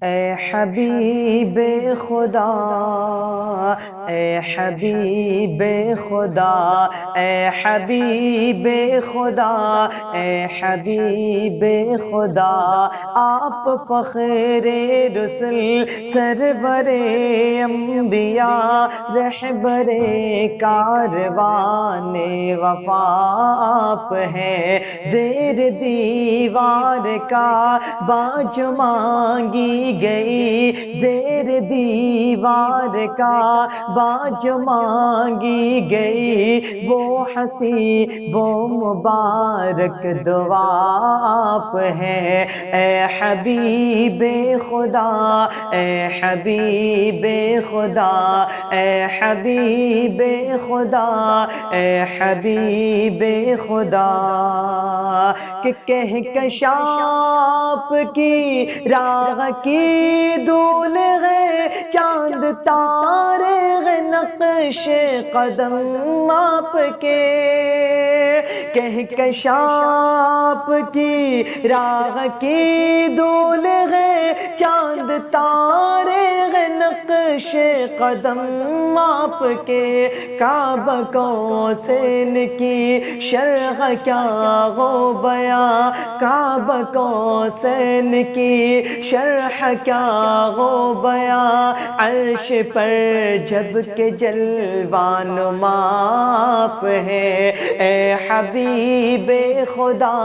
اے حبیب خدا، اے حبیب خدا، اے حبیب خدا، اے حبیب خدا، آپ فخر رسل، سرور انبیاء، رہبر کاروان وفا آپ ہے، زیر دیوار کا باج مانگی گئی، زیر دیوار کا باج مانگی گئی، وہ ہنسی وہ مبارک دعا آپ ہے، اے حبیب خدا، اے حبیب خدا، اے حبیب خدا، اے حبیب خدا، کہ کہکشاں کی راہ کی دھول ہے، چاند تارے ہے نقش قدم آپ کے، کہکشاں کی راہ کی دھول ہے، چاند تارے ہے نقش قدم آپ کے، کعبہ کوثین کی شرح کیا ہو بیاں، کعبہ کوثین کی شرح کیا ہو بیاں، عرش پر جب کہ جلوہ نما آپ ہے، اے حبیب خدا،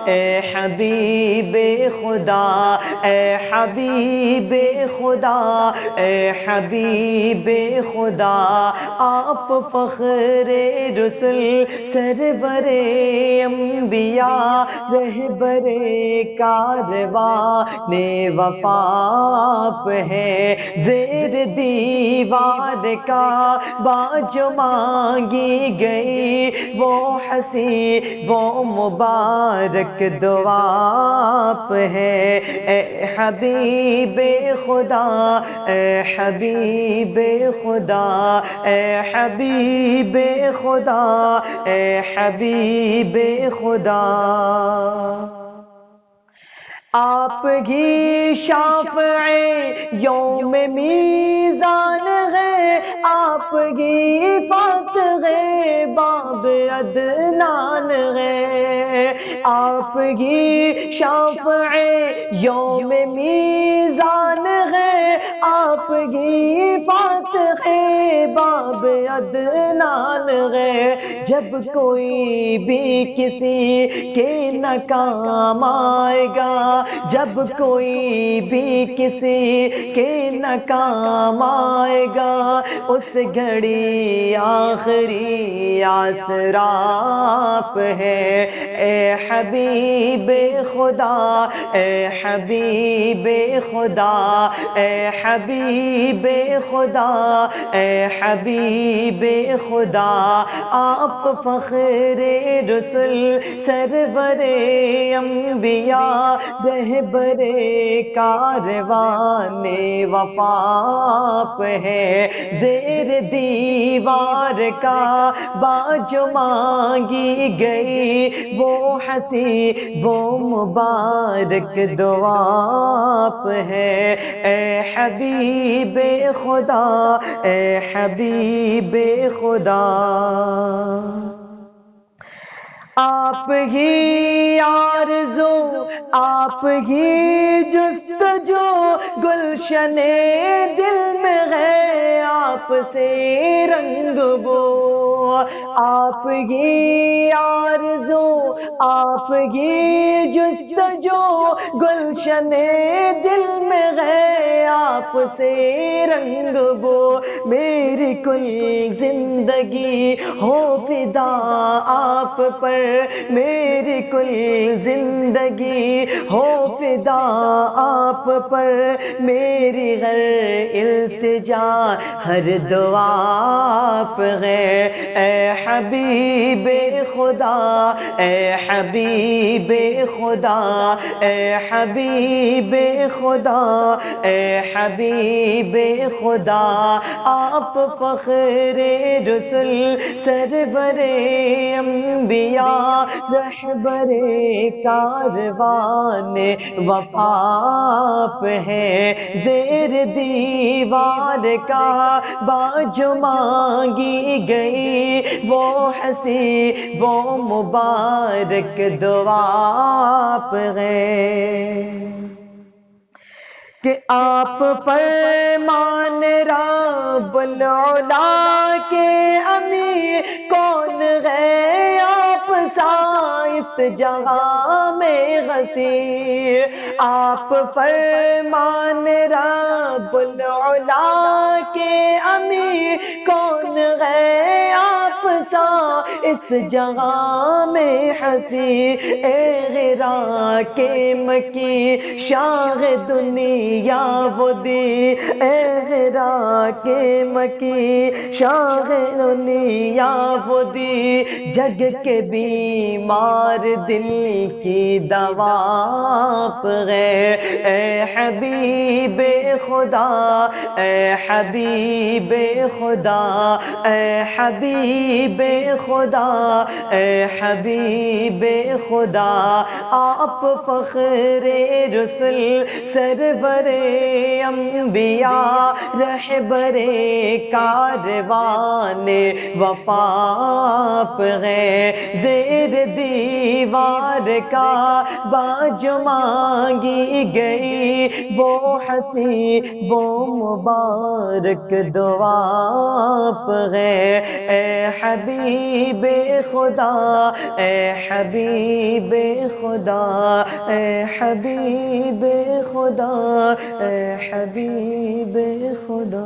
اے حبیب خدا، اے حبیب خدا، اے حبیب خدا، آپ فخر رسل، سرور انبیاء، رہبر کاروان وفا آپ ہے، زیر دیوار کا باج مانگی گئی، وہ ہنسی وہ مبارک دعا آپ ہے، اے حبیب خدا، اے حبیب خدا، اے حبیب خدا، اے حبیب خدا، آپ ہی شافع یوم میزان ہے، آپ ہی فاتح باب عدنان ہے، آپ ہی شافع یوم میزان ہے، آپ ہی فاتح باب عدنان ہے، جب کوئی بھی کسی کے نہ کام آئے گا، جب کوئی بھی کسی کے نہ کام آئے گا، اس گھڑی آخری آسرا آپ ہے، اے حبیب خدا، اے حبیب خدا، اے حبیب خدا، اے حبیب خدا، آپ فخر رسل، سرور انبیاء، رہبر کاروان وفا آپ ہے، زیر دیوار کا باج مانگی گئی، وہ ہنسی وہ مبارک دعا آپ ہے، اے حبیب خدا، اے حبیب خدا، آپ ہی آرزو آپ ہی جستجو، گلشن دل میں ہے آپ سے رنگ بو، آپ ہی آرزو آپ ہی جستجو، گلشن دل میں ہے آپ سے رنگ بو، میری کل زندگی ہو فدا آپ پر، میری کل زندگی ہو فدا آپ پر، میری ہر التجا ہر دعا آپ ہے، اے حبیب خدا، اے حبیب خدا، اے حبیب خدا، اے حبیب خدا، آپ فخر رسل، سرور انبیاء، رہبر کاروان وفا آپ ہے، زیر دیوار کعبہ جو مانگی گئی وہ ہنسی وہ مبارک دعا آپ ہیں کہ آپ فرمان رب العلا کے امیر کون ہے آپ سا اس جہاں میں غسیر آپ فرمان رب العلا کے امیر کون ہے آپ سا اس جہاں میں حسیر اے غرا کے مکی شاہ دنیا وہ دی اے غرا کے مکی شاہ دنیا وہ دی جگ کے بیمار دل کی دوا آپ ہیں اے حبیب خدا اے حبیب خدا اے حبیب خدا اے حبیب خدا آپ فخر رسل سرور انبیاء رہبر کاروان وفا آپ ہیں زیر دیوار کعبہ جو مانگی گئی وہ ہنسی وہ مبارک دعا آپ ہیں اے حبیب خدا اے حبیب خدا اے حبیب خدا اے حبیب خدا